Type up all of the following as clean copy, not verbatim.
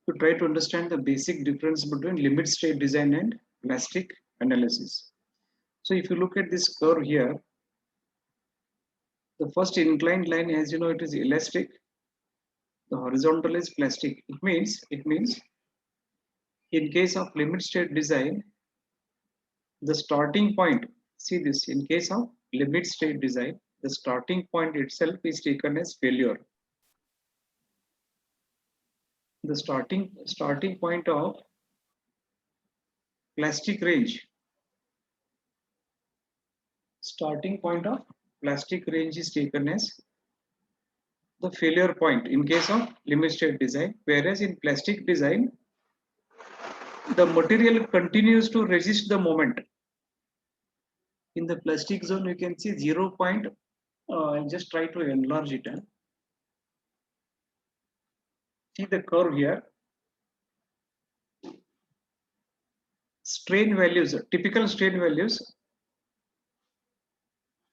to try to understand the basic difference between limit state design and plastic analysis. So if you look at this curve here, the first inclined line, as you know, it is elastic. The horizontal is plastic. It means in case of limit state design, the starting point, see this, in case of limit state design, the starting point itself is taken as failure. The starting point of plastic range, starting point of plastic range is taken as the failure point in case of limit state design, whereas in plastic design, the material continues to resist the moment. In the plastic zone, you can see 0 point, I'll just try to enlarge it. See the curve here. Strain values, typical strain values,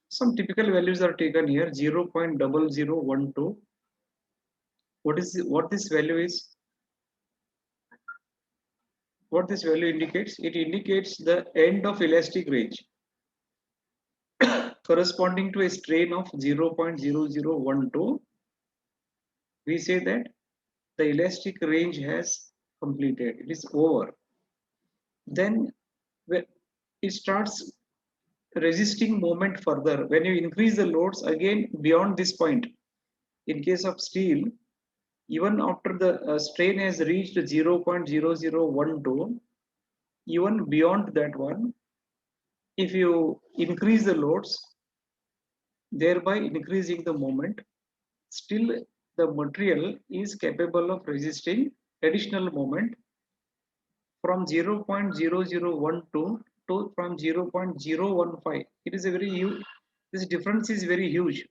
some typical values are taken here, 0.0012. What this value is? What this value indicates? It indicates the end of elastic range corresponding to a strain of 0.0012. We say that the elastic range has completed, it is over. Then it starts resisting moment further. When you increase the loads again beyond this point, in case of steel, even after the strain has reached 0.0012, even beyond that one, if you increase the loads, thereby increasing the moment, still the material is capable of resisting additional moment from 0.0012 to from 0.015. It is a very huge, this difference is very huge.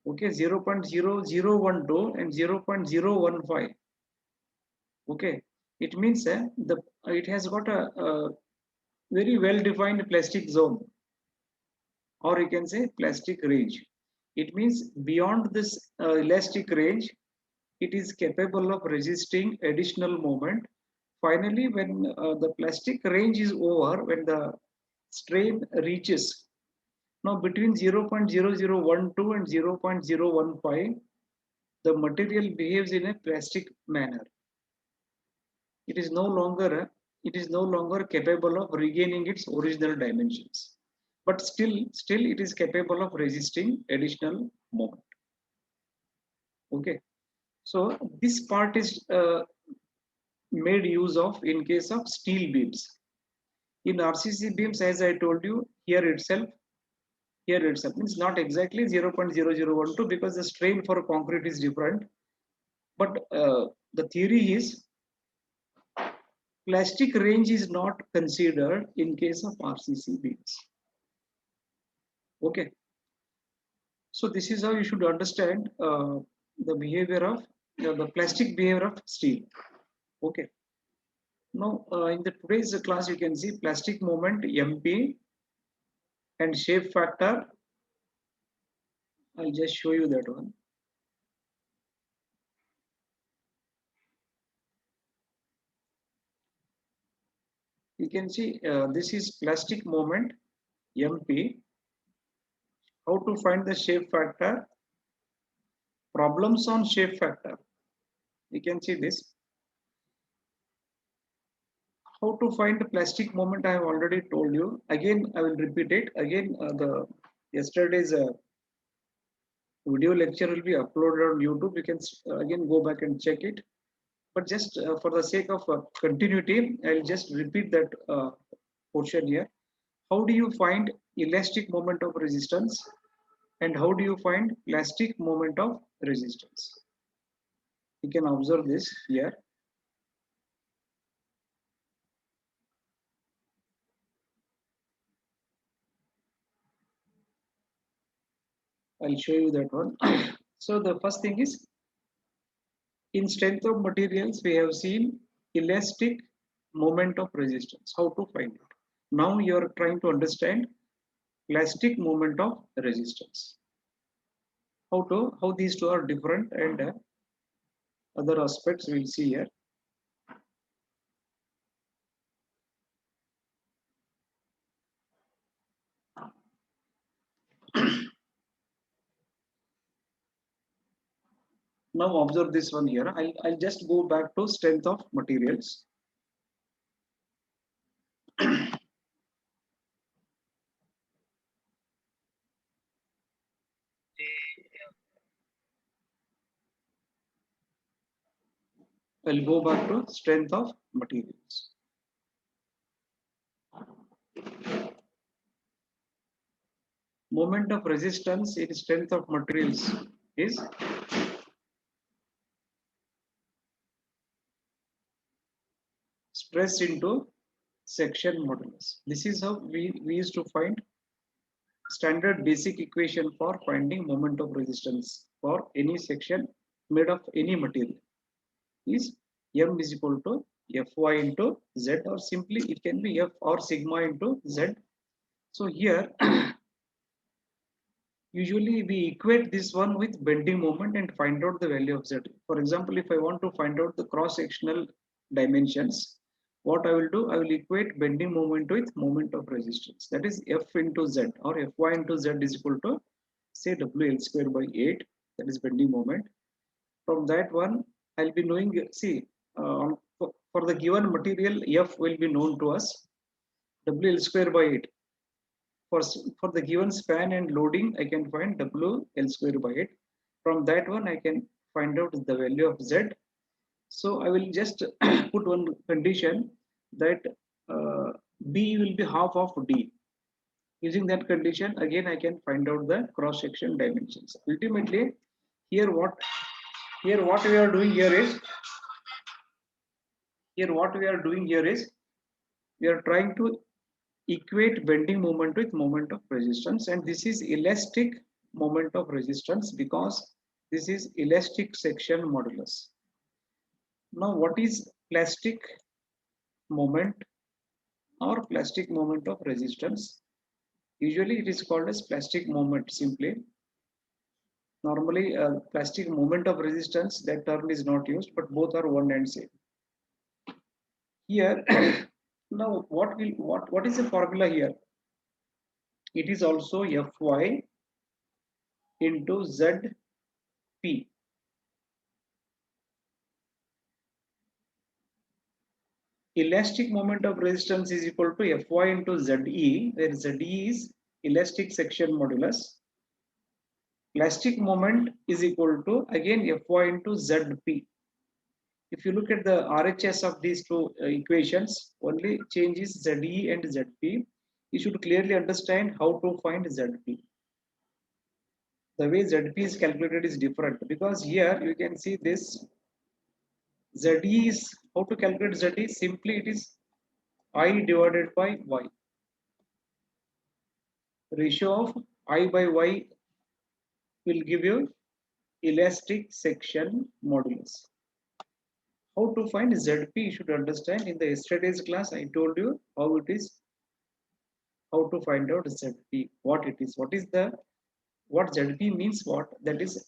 Okay, 0.0012 and 0.015. Okay, it means it has got a very well defined plastic zone, or you can say plastic range. It means beyond this elastic range, it is capable of resisting additional moment. Finally, when the plastic range is over, when the strain reaches, now between 0.0012 and 0.015, the material behaves in a plastic manner. It is no longer capable of regaining its original dimensions, but still it is capable of resisting additional moment. Okay, so this part is made use of in case of steel beams. In RCC beams, as I told you, here itself means not exactly 0.0012 because the strain for concrete is different, but the theory is plastic range is not considered in case of RCC beams. Okay, so this is how you should understand the behavior of the plastic behavior of steel. Okay, now in the today's class you can see plastic moment MP and shape factor. I'll just show you that one. You can see this is plastic moment MP. How to find the shape factor? Problems on shape factor. You can see this. How to find the plastic moment? I have already told you. Again, I will repeat it. Again, the yesterday's video lecture will be uploaded on YouTube. You can again go back and check it. But just for the sake of continuity, I'll just repeat that portion here. How do you find elastic moment of resistance? And how do you find plastic moment of resistance? You can observe this here. I'll show you that one. So the first thing is, in strength of materials, we have seen elastic moment of resistance. How to find it? Now you are trying to understand plastic moment of resistance. How these two are different, and other aspects we'll see here. Now observe this one here. I'll just go back to strength of materials. I'll go back to strength of materials. Moment of resistance in strength of materials is stress into section modulus. This is how we used to find standard basic equation for finding moment of resistance for any section made of any material is M is equal to Fy into Z, or simply it can be F or sigma into Z. So here usually we equate this one with bending moment and find out the value of Z. For example, if I want to find out the cross-sectional dimensions, what I will do, I will equate bending moment with moment of resistance. That is F into Z, or Fy into Z is equal to say WL square by 8. That is bending moment. From that one, I'll be knowing, see, for the given material, F will be known to us, WL square by 8. For the given span and loading, I can find WL square by 8. From that one, I can find out the value of Z. So I will just put one condition that B will be half of D. Using that condition, again, I can find out the cross-section dimensions. Ultimately, here what we are doing here is we are trying to equate bending moment with moment of resistance, and this is elastic moment of resistance because this is elastic section modulus. Now what is plastic moment or plastic moment of resistance? Usually it is called as plastic moment simply. Normally plastic moment of resistance, that term is not used, but both are one and same. Here now what is the formula here? It is also Fy into Zp. Elastic moment of resistance is equal to Fy into Ze, where Ze is elastic section modulus. Plastic moment is equal to again Fy into Zp. If you look at the RHS of these two equations, only change is Ze and Zp. You should clearly understand how to find Zp. The way Zp is calculated is different because here you can see this Ze is, how to calculate Ze? Simply it is I divided by Y. Ratio of I by Y will give you elastic section modulus. How to find Zp you should understand. In the yesterday's class I told you how it is, how to find out Zp, what it is, what Zp means, what that is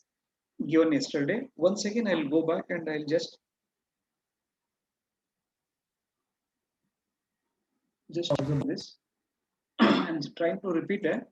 given yesterday. Once again I'll go back and I'll just observe this. I'm trying to repeat it.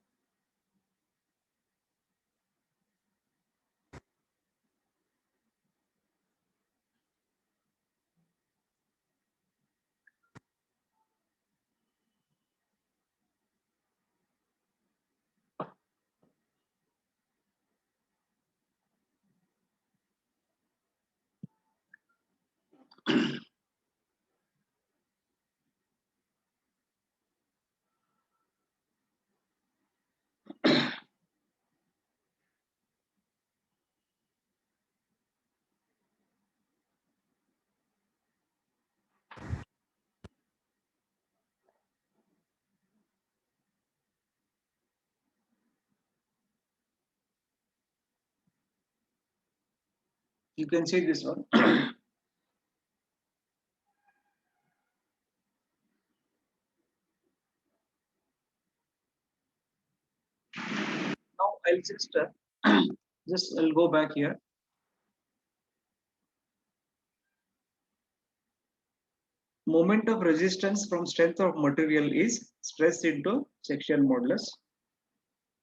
You can see this one. Now I'll just I'll go back here. moment of resistance from strength of material is stress into section modulus,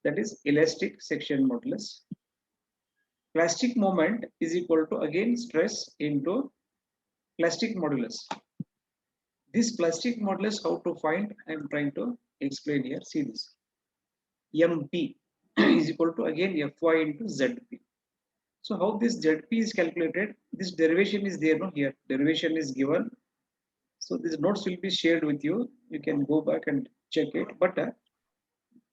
that is elastic section modulus. Plastic moment is equal to again stress into plastic modulus. This plastic modulus, how to find, I am trying to explain here. See this. MP is equal to again Fy into Zp. So how this Zp is calculated? This derivation is there, no? Here derivation is given. So these notes will be shared with you. You can go back and check it. But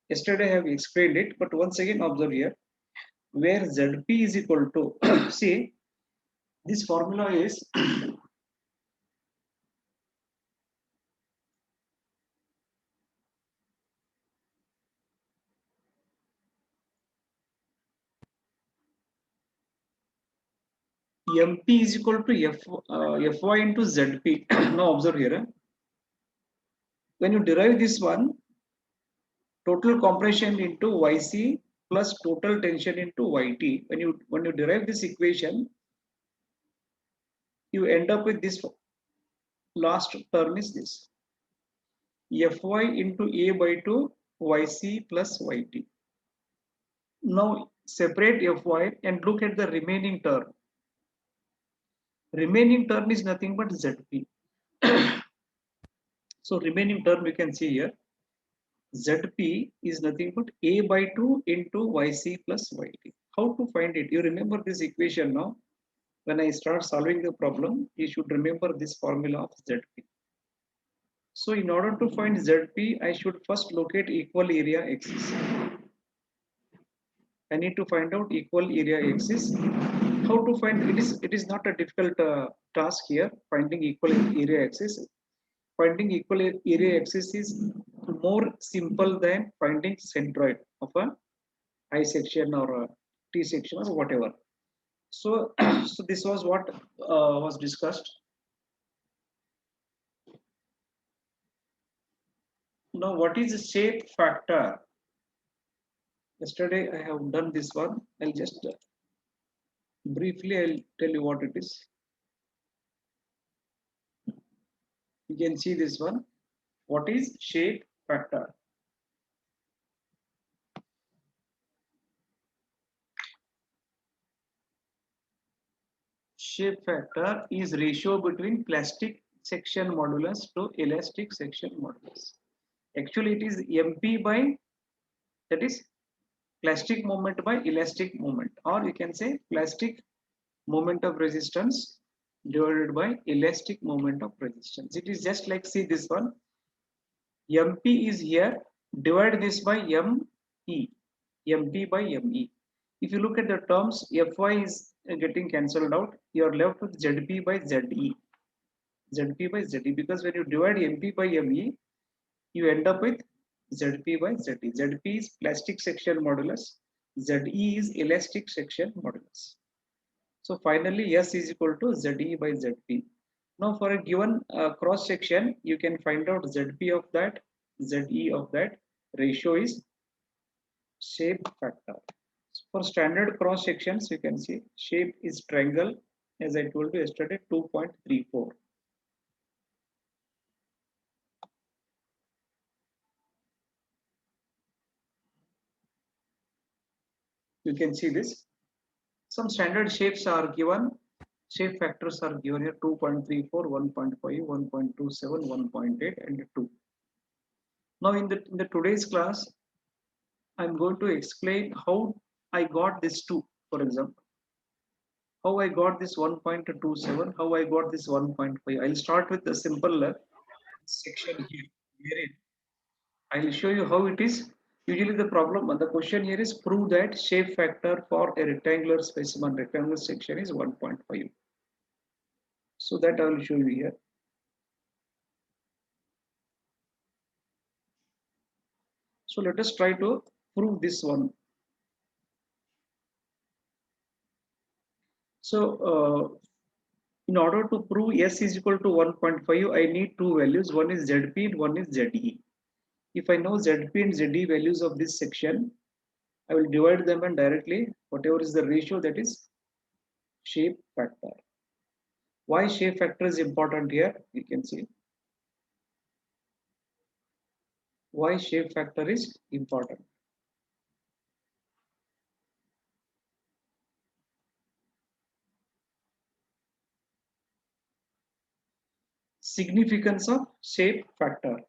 yesterday I have explained it. But once again observe here, where Zp is equal to see this formula is MP is equal to Fy into Zp. Now observe here. When you derive this one, total compression into Yc plus total tension into Yt. When you derive this equation, you end up with this last term is this Fy into A by 2 Yc plus Yt. Now separate Fy and look at the remaining term. Remaining term is nothing but Zp. So remaining term you can see here. Zp is nothing but A by 2 into Yc plus Yt. How to find it? You remember this equation now. When I start solving the problem, you should remember this formula of Zp. So in order to find Zp, I should first locate equal area axis. I need to find out equal area axis. How to find it? It is not a difficult task here. Finding equal area axis. Finding equal area axis is more simple than finding centroid of a I section or a T section or whatever. So, so this was what was discussed. Now, what is the shape factor? Yesterday I have done this one. I'll just briefly I'll tell you what it is. You can see this one. What is shape factor? Shape factor is ratio between plastic section modulus to elastic section modulus. Actually, it is MP by, that is plastic moment by elastic moment, or you can say plastic moment of resistance divided by elastic moment of resistance. It is just like, see this one, MP is here, divide this by ME, MP by ME. If you look at the terms, Fy is getting cancelled out, you are left with Zp by Ze, Zp by Ze, because when you divide MP by ME, you end up with Zp by Ze. Zp is plastic section modulus, Ze is elastic section modulus. So finally, S is equal to Ze by Zp. Now for a given cross section, you can find out Zp of that, Ze of that. Ratio is shape factor. For standard cross sections, you can see shape is triangle, as I told you yesterday, 2.34. You can see this. Some standard shapes are given. Shape factors are given here: 2.34, 1.5, 1.27, 1.8, and 2. Now in the today's class, I'm going to explain how I got this 2, for example. How I got this 1.27, how I got this 1.5. I'll start with the simple section here. Wherein I'll show you how it is. Usually the question here is prove that shape factor for a rectangular specimen, rectangular section is 1.5. So that I will show you here. So let us try to prove this one. So in order to prove S is equal to 1.5, I need two values. One is Zp and one is Ze. If I know Zp and Ze values of this section, I will divide them and directly whatever is the ratio, that is shape factor. Why shape factor is important here? You can see Why shape factor is important? Significance of shape factor.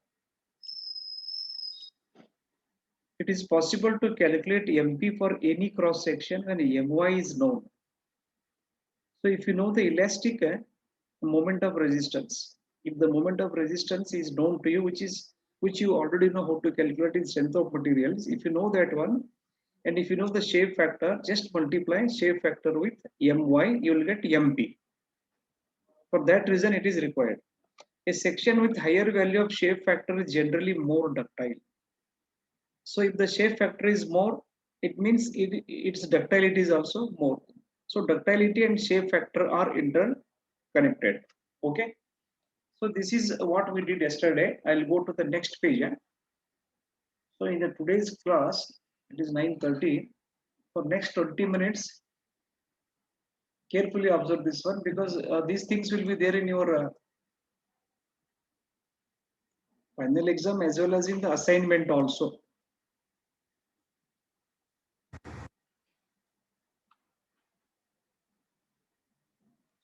It is possible to calculate MP for any cross section when My is known. So if you know the elastic moment of resistance, if the moment of resistance is known to you, which you already know how to calculate in strength of materials, if you know that one, and if you know the shape factor, just multiply shape factor with My, you will get MP. For that reason, it is required. A section with higher value of shape factor is generally more ductile. So if the shape factor is more, it means its ductility is also more. So ductility and shape factor are interconnected. Okay. So this is what we did yesterday. I'll go to the next page. So in the today's class, it is 9:30. For next 20 minutes, carefully observe this one because these things will be there in your final exam as well as in the assignment also.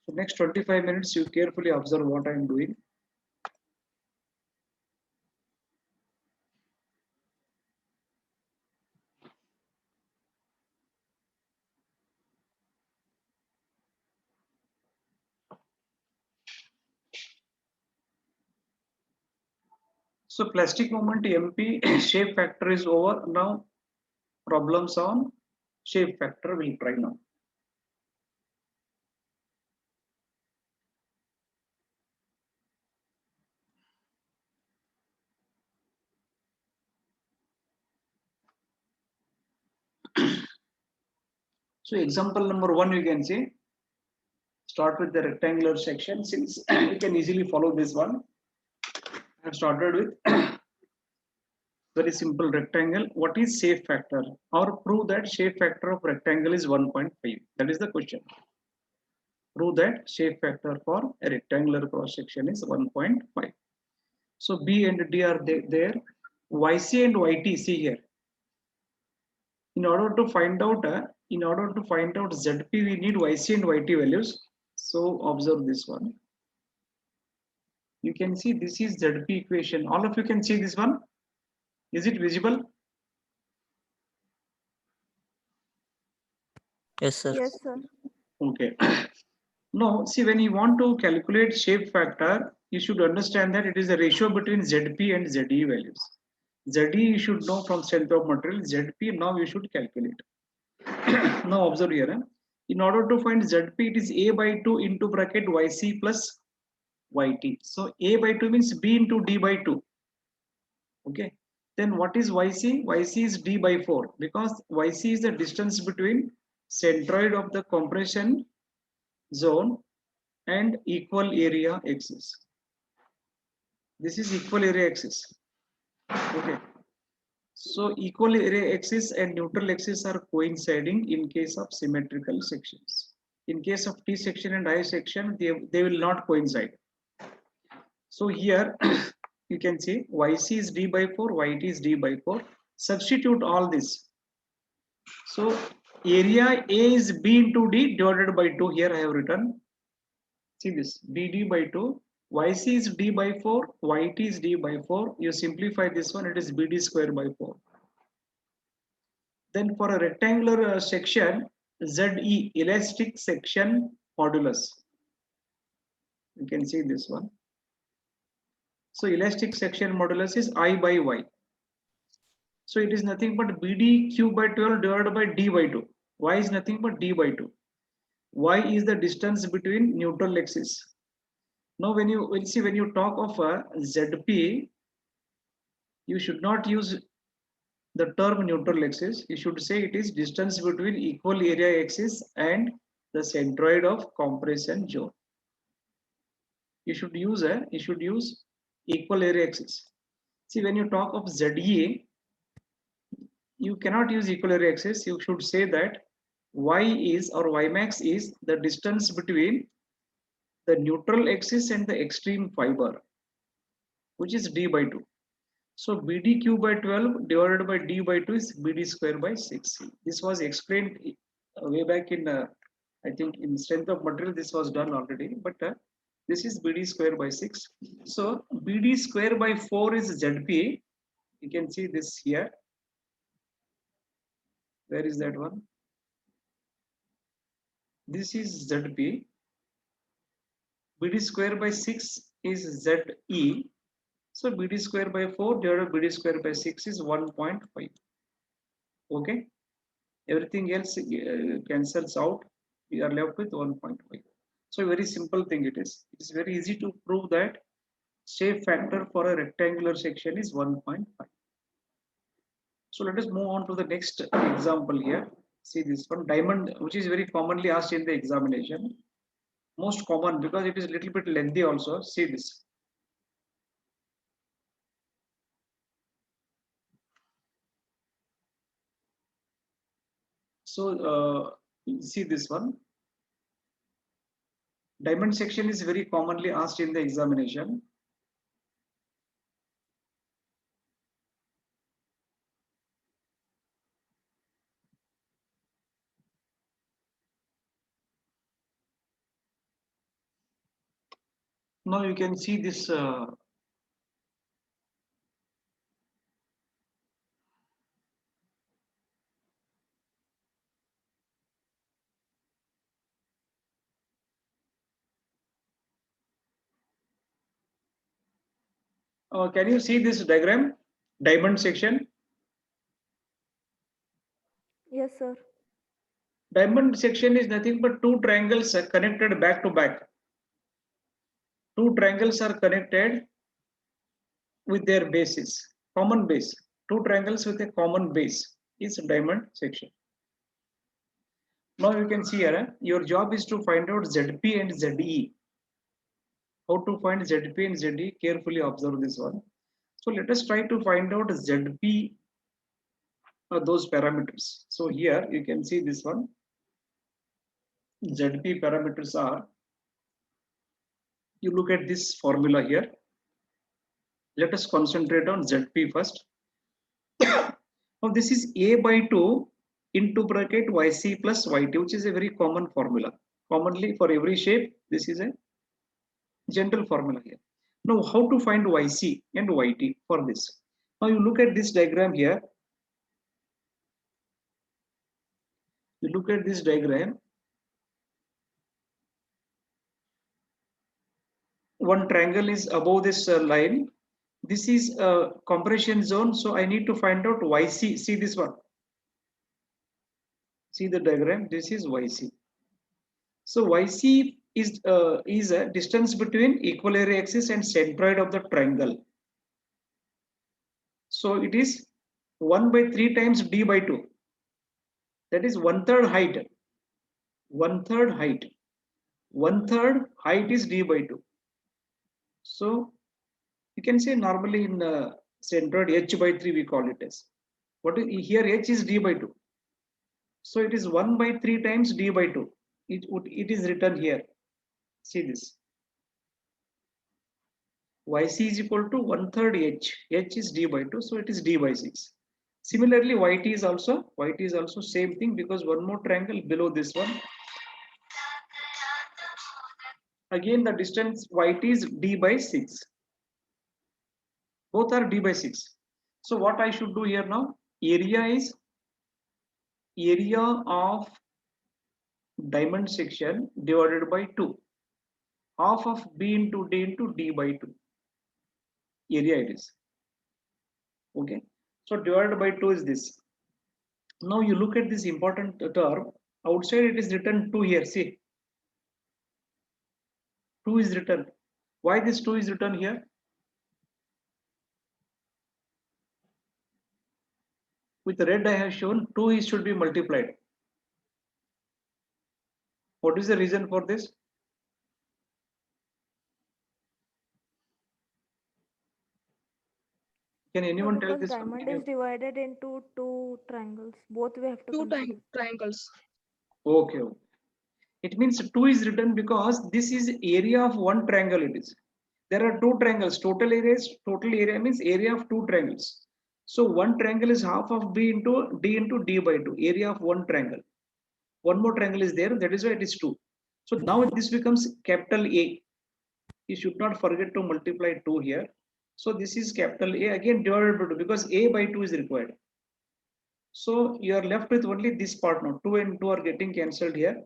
So next 25 minutes, you carefully observe what I am doing. So plastic moment MP shape factor is over. Now problems on shape factor we'll try now. So example number 1 you can see. Start with the rectangular section since you can easily follow this one. I have started with very simple rectangle. What is shape factor? Or prove that shape factor of rectangle is 1.5. That is the question. Prove that shape factor for a rectangular cross section is 1.5. So B and D are there. YC and YT, see here. In order to find out ZP, we need YC and YT values. So observe this one. You can see this is ZP equation. All of you can see this one. Is it visible? Yes, sir. Yes, sir. Okay. Now, see, when you want to calculate shape factor, you should understand that it is a ratio between ZP and ZE values. ZE you should know from strength of material. ZP now you should calculate. Now observe here. In order to find ZP, it is A by 2 into bracket YC plus YT. So A by 2 means B into D by 2. Okay. Then what is YC? YC is D by 4 because YC is the distance between centroid of the compression zone and equal area axis. This is equal area axis. Okay. So equal area axis and neutral axis are coinciding in case of symmetrical sections. In case of T section and I section, they will not coincide. So here you can see YC is D by 4, YT is D by 4. Substitute all this. So area A is B into D divided by 2. Here I have written. See this BD by 2. YC is D by 4. YT is D by 4. You simplify this one, it is BD square by 4. Then for a rectangular section, ZE, elastic section modulus. You can see this one. So elastic section modulus is I by Y. So it is nothing but BD cube by 12 divided by D by 2. Y is nothing but D by 2. Y is the distance between neutral axis. Now when you talk of ZP, you should not use the term neutral axis. You should say it is distance between equal area axis and the centroid of compression zone. You should use equal area axis. See, when you talk of ZE, you cannot use equal area axis. You should say that Y is or Y max is the distance between the neutral axis and the extreme fiber, which is D by 2. So BD cube by 12 divided by D by 2 is BD square by 6. This was explained way back in, I think in strength of material, this was done already, but this is BD square by 6. So BD square by 4 is ZP. You can see this here. Where is that one? This is ZP. BD square by 6 is ZE. So BD square by 4 divided by BD square by 6 is 1.5. Okay. Everything else cancels out. We are left with 1.5. So very simple thing it is. It is very easy to prove that shape factor for a rectangular section is 1.5. So let us move on to the next example here. See this one, diamond, which is very commonly asked in the examination. Most common because it is a little bit lengthy also. See this. So see this one. Diamond section is very commonly asked in the examination. Now you can see this can you see this diagram? Diamond section. Yes, sir. Diamond section is nothing but two triangles are connected back to back. Two triangles are connected with their bases, common base. Two triangles with a common base is a diamond section. Now you can see here, your job is to find out ZP and ZE. How to find ZP and ZE? Carefully observe this one. So let us try to find out ZP, those parameters. So here you can see this one. ZP parameters are, you look at this formula here. Let us concentrate on ZP first. Now this is A by 2 into bracket YC plus YT, which is a very common formula. Commonly for every shape, this is a general formula here. Now how to find YC and YT for this? Now you look at this diagram here. You look at this diagram. One triangle is above this line. This is a compression zone. So I need to find out YC. See this one. See the diagram. This is YC. So YC is a distance between equal area axis and centroid of the triangle. So it is 1 by 3 times D by 2. That is 1/3 height. 1/3 height. 1/3 height is D by 2. So you can say normally in centroid H by 3 we call it as. What is here? H is D by 2. So it is 1 by 3 times D by 2. It is written here. See this. YC is equal to 1/3 H. H is D by 2. So it is D by 6. Similarly, YT is also same thing because one more triangle below this one. Again, the distance YT is D by 6. Both are D by 6. So what I should do here now? Area is area of diamond section divided by 2. Half of B into D by 2. Area it is. Okay. So divided by 2 is this. Now you look at this important term. Outside it is written 2 here. See. 2 is written. Why this 2 is written here? With red I have shown 2 is should be multiplied. What is the reason for this? Can anyone tell Because this one? diamond is divided into two triangles. Both we have to Two consider. triangles. Okay. It means 2 is written because this is area of one triangle it is. There are two triangles. Total area means area of two triangles. So one triangle is half of b into d by 2, area of one triangle. One more triangle is there, that is why it is 2. So now this becomes capital A. You should not forget to multiply 2 here. So this is capital A again divided by 2 because A by 2 is required. So you are left with only this part now. 2 and 2 are getting cancelled here.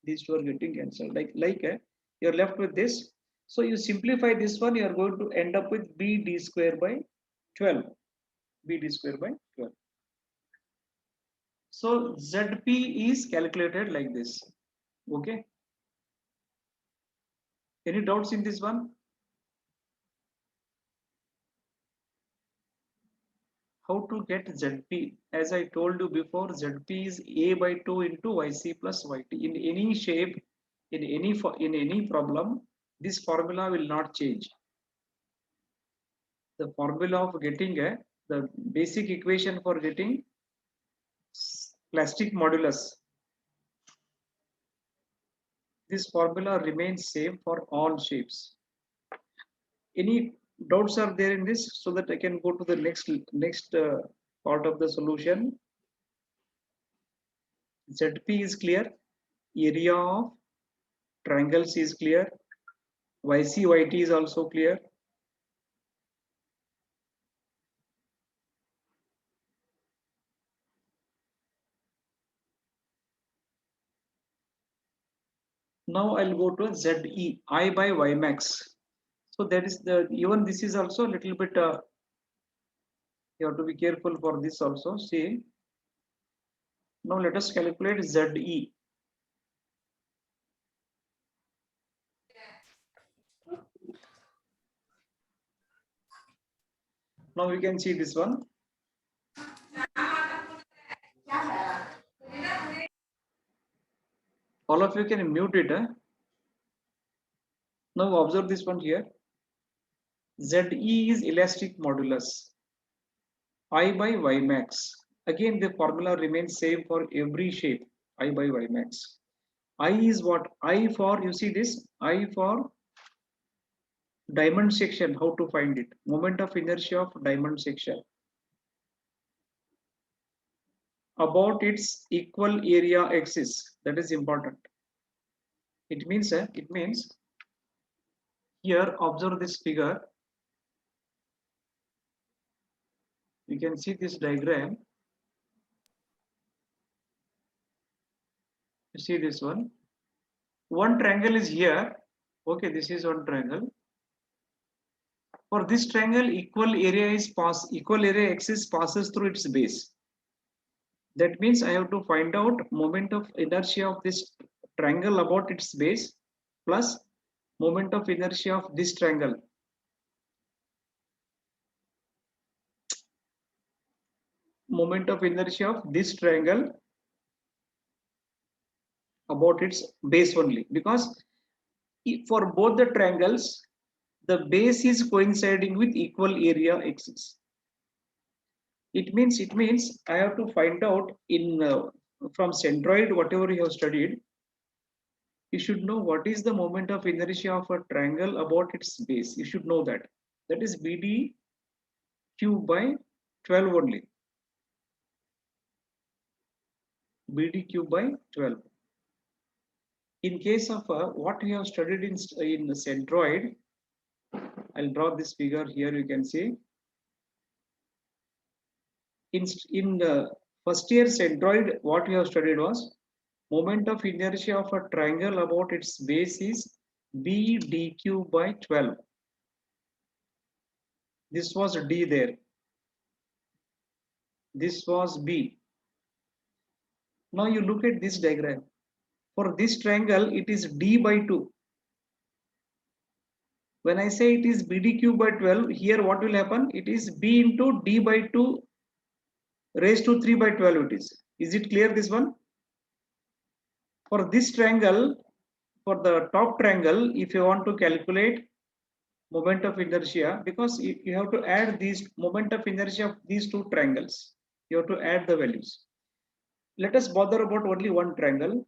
These two are getting cancelled. You are left with this. So you simplify this one, you are going to end up with BD square by 12. BD square by 12. So ZP is calculated like this. Okay. Any doubts in this one? How to get ZP? As I told you before, ZP is A by 2 into YC plus YT. In any shape, in any problem, this formula will not change. The formula of getting the basic equation for getting plastic modulus. This formula remains same for all shapes. Any doubts are there in this, so that I can go to the next part of the solution. ZP is clear. Area of triangles is clear. YC, YT is also clear. Now I'll go to ZE, I by Y max. So that is even this is also a little bit, you have to be careful for this also. See, now let us calculate ZE. Now we can see this one. All of you can mute it. Now observe this one here. ZE is elastic modulus. I by Y max. Again, the formula remains same for every shape. I by Y max. I is what? I for, you see this? I for diamond section. How to find it? Moment of inertia of diamond section about its equal area axis. That is important. It means here, observe this figure. You can see this diagram. You see this one. One triangle is here. Okay, this is one triangle. For this triangle, equal area axis passes through its base. That means I have to find out moment of inertia of this triangle about its base plus moment of inertia of this triangle. Moment of inertia of this triangle about its base only, because for both the triangles, the base is coinciding with equal area axis. It means I have to find out in from centroid, whatever you have studied, you should know what is the moment of inertia of a triangle about its base. You should know that. That is BD cube by 12 only. BD cube by 12. In case of what we have studied in centroid, I'll draw this figure here. You can see in the first year centroid, what we have studied was moment of inertia of a triangle about its base is B dq by 12. This was D there. This was B. Now you look at this diagram. For this triangle, it is D by 2. When I say it is BD by 12, here what will happen? It is B into D by 2 raised to 3 by 12 it is. Is it clear, this one? For this triangle, for the top triangle, if you want to calculate moment of inertia, because you have to add these moment of inertia of these two triangles, you have to add the values. Let us bother about only one triangle.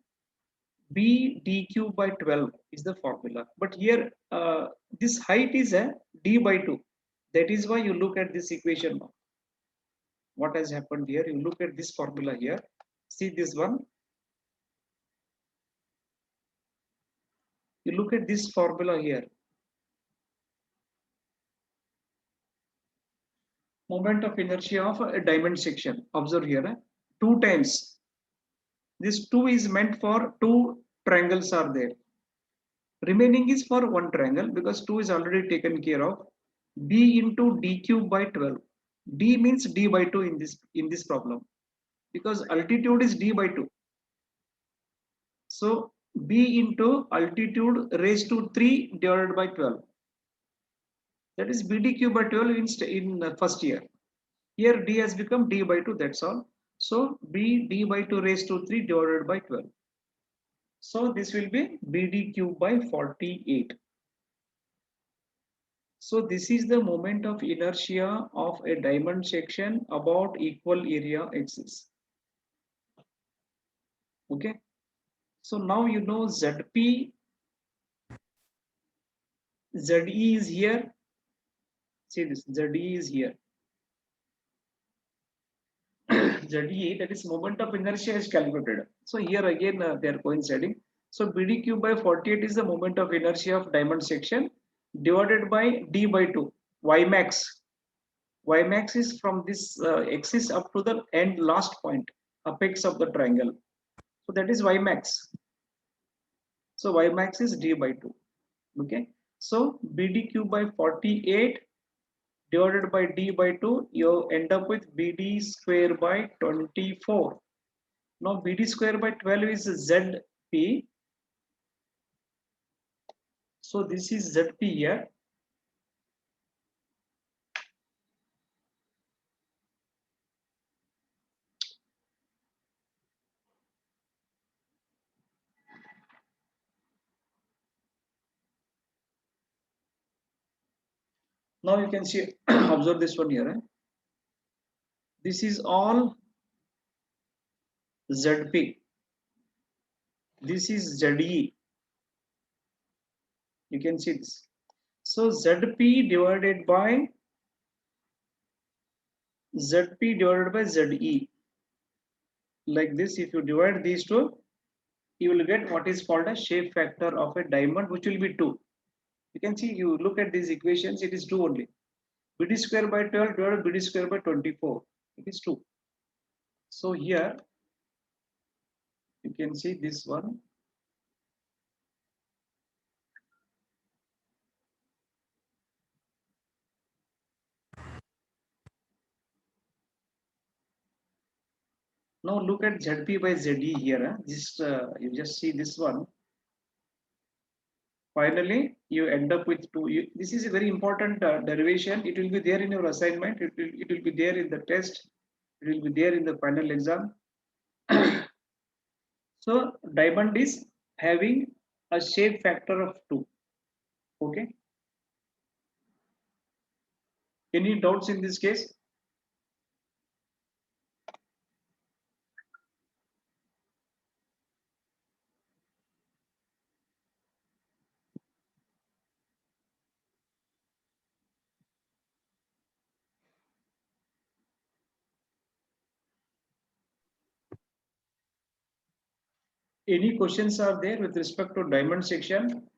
B d cube by 12 is the formula. But here this height is a d by 2. That is why you look at this equation now. What has happened here? You look at this formula here. See this one. You look at this formula here. Moment of inertia of a diamond section. Observe here. 2 times. This 2 is meant for 2 triangles are there. Remaining is for 1 triangle because 2 is already taken care of. B into d cube by 12. D means d by 2 in this problem because altitude is d by 2. So B into altitude raised to 3 divided by 12. That is BD cube by 12 in first year. Here D has become D by 2, that's all. So B D by 2 raised to 3 divided by 12. So this will be BD cube by 48. So this is the moment of inertia of a diamond section about equal area axis. Okay. So now you know ZP, ZE is here. See this, ZE is here. ZE, that is moment of inertia, is calculated. So here again they are coinciding. So BD cube by 48 is the moment of inertia of diamond section divided by D by 2. Ymax. Ymax is from this axis up to the end last point, apex of the triangle. So that is Ymax. So Ymax is D by 2. Okay. So BD cube by 48 divided by D by 2, you end up with BD square by 24. Now BD square by 12 is ZP. So this is ZP here. Now you can see, observe this one here. This is all ZP. This is ZE. You can see this. So ZP divided by ZE. Like this, if you divide these two, you will get what is called a shape factor of a diamond, which will be 2. You can see, you look at these equations, it is 2 only. BD square by 12 divided by BD square by 24. It is 2. So here you can see this one. Now look at ZP by ZE here. You just see this one. Finally, you end up with 2. This is a very important derivation. It will be there in your assignment. It will be there in the test. It will be there in the final exam. So diamond is having a shape factor of 2. Okay. Any doubts in this case? Any questions are there with respect to diamond section?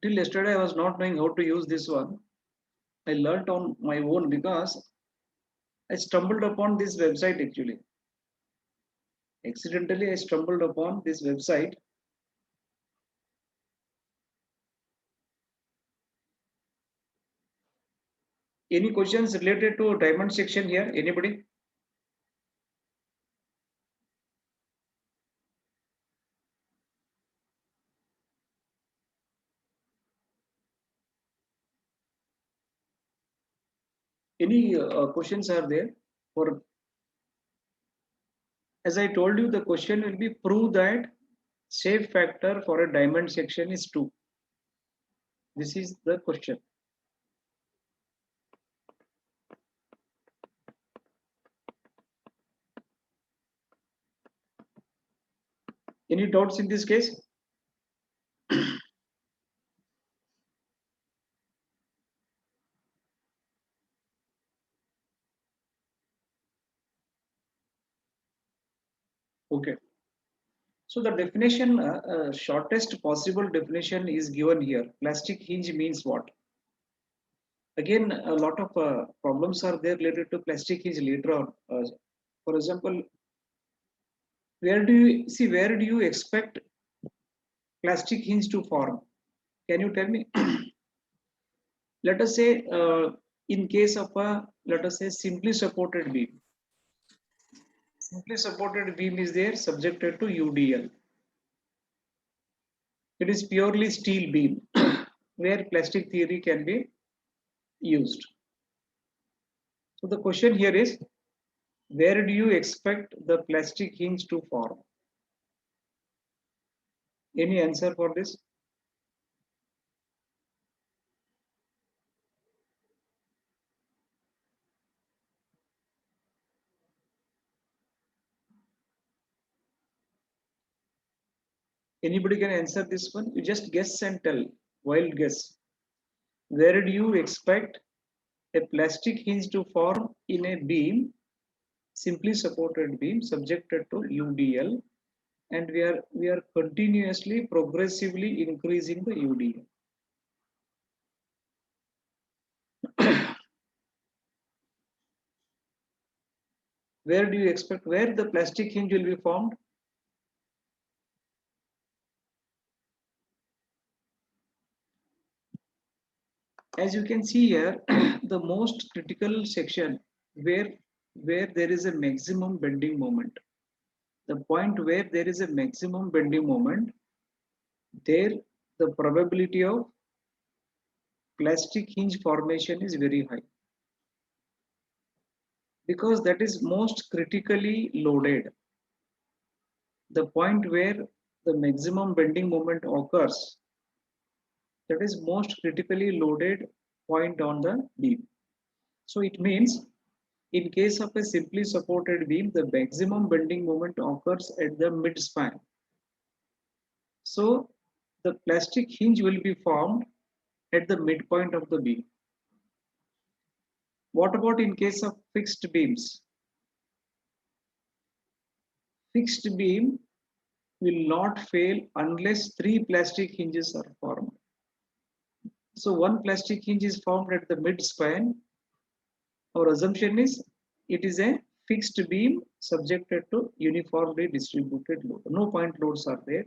Till yesterday, I was not knowing how to use this one. I learned on my own because I stumbled upon this website actually. Accidentally, I stumbled upon this website. Any questions related to diamond section here? Anybody? Any questions are there? For, as I told you, the question will be prove that shape factor for a diamond section is 2. This is the question. Any doubts in this case? Okay. So the definition, shortest possible definition is given here. Plastic hinge means what? Again, a lot of problems are there related to plastic hinge later on. For example, where do you expect plastic hinge to form? Can you tell me? Let us say, in case of a, let us say, simply supported beam. Simply supported beam is there subjected to UDL. It is purely steel beam where plastic theory can be used. So the question here is, where do you expect the plastic hinge to form? Any answer for this? Anybody can answer this one? You just guess and tell. Wild guess. Where do you expect a plastic hinge to form in a beam, simply supported beam subjected to UDL, and we are continuously progressively increasing the UDL. Where do you expect where the plastic hinge will be formed? As you can see here, the most critical section where there is a maximum bending moment, the point where there is a maximum bending moment, there the probability of plastic hinge formation is very high, because that is most critically loaded. The point where the maximum bending moment occurs, that is most critically loaded point on the beam. So it means in case of a simply supported beam, the maximum bending moment occurs at the mid span. So the plastic hinge will be formed at the midpoint of the beam. What about in case of fixed beams? Fixed beam will not fail unless 3 plastic hinges are formed. So one plastic hinge is formed at the mid span. Our assumption is it is a fixed beam subjected to uniformly distributed load. No point loads are there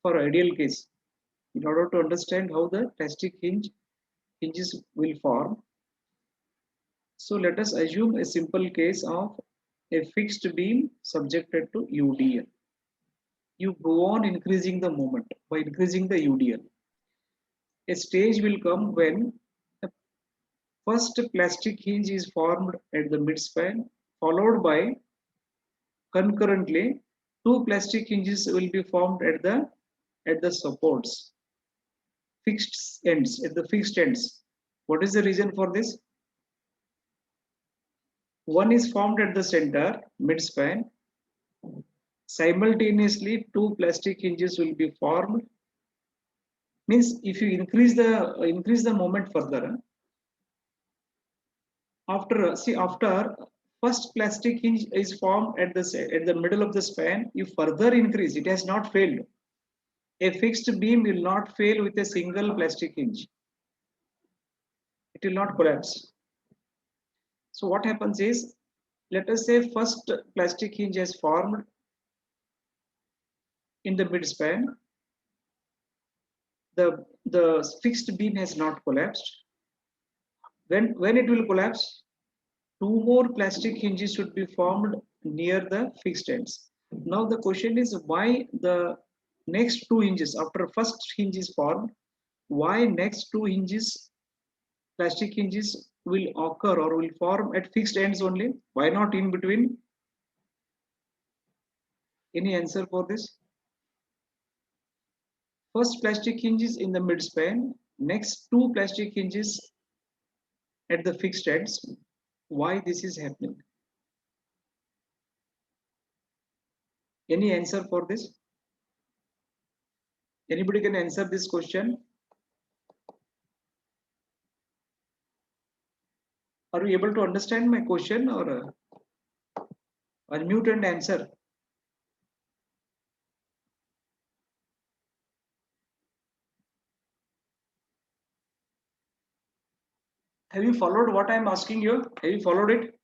for ideal case. In order to understand how the plastic hinges will form, so let us assume a simple case of a fixed beam subjected to UDL. You go on increasing the moment by increasing the UDL. A stage will come when the first plastic hinge is formed at the midspan, followed by concurrently 2 plastic hinges will be formed at the supports, fixed ends, at the fixed ends. What is the reason for this? One is formed at the center, midspan. Simultaneously, 2 plastic hinges will be formed. Means if you increase the moment further, after first plastic hinge is formed at the middle of the span, you further increase. It has not failed. A fixed beam will not fail with a single plastic hinge. It will not collapse. So what happens is, let us say first plastic hinge is formed in the midspan. The fixed beam has not collapsed. When it will collapse, 2 more plastic hinges should be formed near the fixed ends. Now the question is, why the next 2 hinges after first hinge is formed, why next 2 hinges plastic hinges will occur or will form at fixed ends only? Why not in between? Any answer for this? First plastic hinges in the midspan, next two plastic hinges at the fixed ends. Why this is happening? Any answer for this? Anybody can answer this question? Are you able to understand my question, or unmute and answer? Have you followed what I'm asking you? Have you followed it?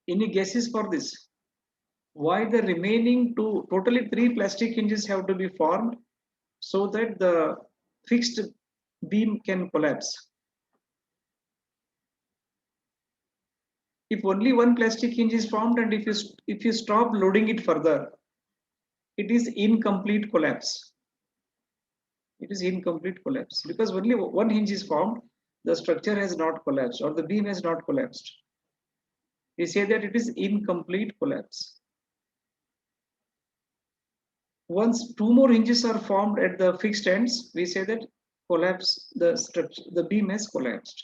Any guesses for this? Why the remaining two, totally three plastic hinges have to be formed so that the fixed beam can collapse? If only one plastic hinge is formed and if you stop loading it further, it is incomplete collapse. It is incomplete collapse because only one hinge is formed, the structure has not collapsed or the beam has not collapsed. We say that it is incomplete collapse. Once two more hinges are formed at the fixed ends, we say that collapse, the structure, the beam has collapsed.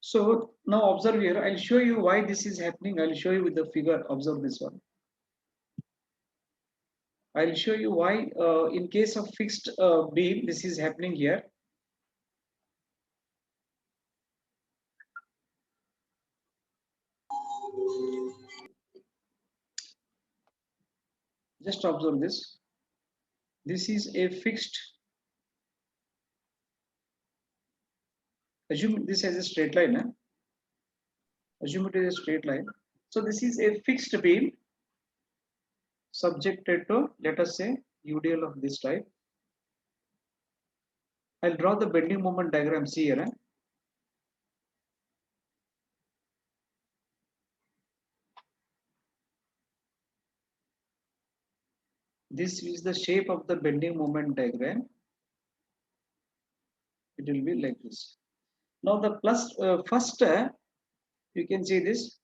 So now observe here, I'll show you why this is happening. I'll show you with the figure. Observe this one. I'll show you why in case of fixed beam, this is happening here. Just observe this. This is a fixed, assume this as a straight line. Assume it is a straight line. So this is a fixed beam subjected to, let us say, UDL of this type. I'll draw the bending moment diagram. See here. This is the shape of the bending moment diagram. It will be like this. Now the first, you can see this.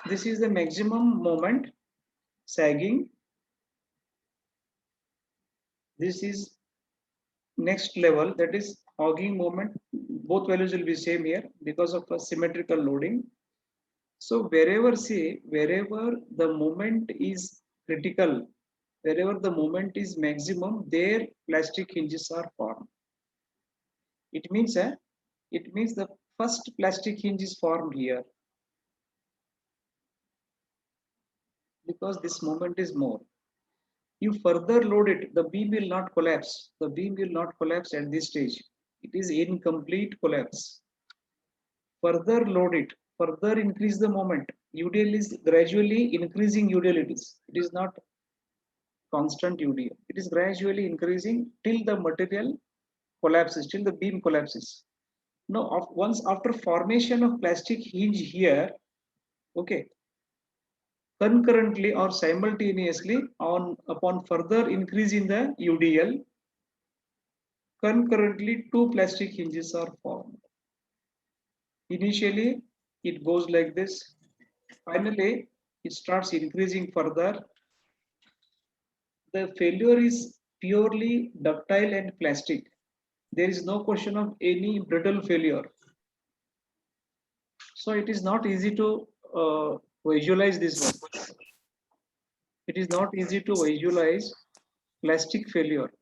This is the maximum moment sagging. This is next level, that is hogging moment. Both values will be same here because of a symmetrical loading. So wherever the moment is critical, wherever the moment is maximum, there plastic hinges are formed. It means the first plastic hinge is formed here because this moment is more. You further load it, the beam will not collapse. The beam will not collapse at this stage. It is incomplete collapse. Further load it, further increase the moment. UDL is gradually increasing UDL. It is not constant UDL. It is gradually increasing till the material collapses, till the beam collapses. Now, once after formation of plastic hinge here, okay, concurrently or simultaneously upon further increase in the UDL, concurrently two plastic hinges are formed. Initially, it goes like this. Finally, it starts increasing further. The failure is purely ductile and plastic. There is no question of any brittle failure. So it is not easy to visualize this one. It is not easy to visualize plastic failure.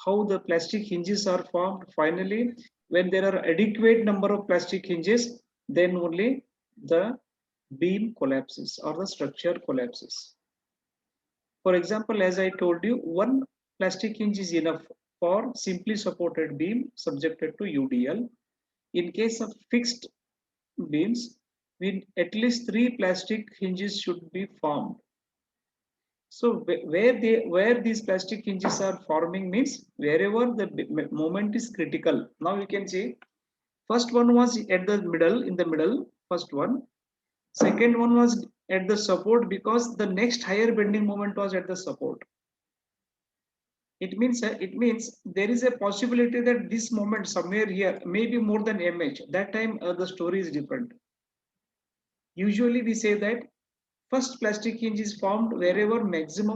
How the plastic hinges are formed. Finally, when there are adequate number of plastic hinges, then only the beam collapses or the structure collapses. For example, as I told you, one plastic hinge is enough for simply supported beam subjected to UDL. In case of fixed beams, at least three plastic hinges should be formed. So where these plastic hinges are forming means wherever the moment is critical. Now you can see first one was at the middle, in the middle, first one. Second one was at the support because the next higher bending moment was at the support. It means there is a possibility that this moment somewhere here may be more than mh. That time the story is different. Usually we say that first plastic hinge is formed wherever maximum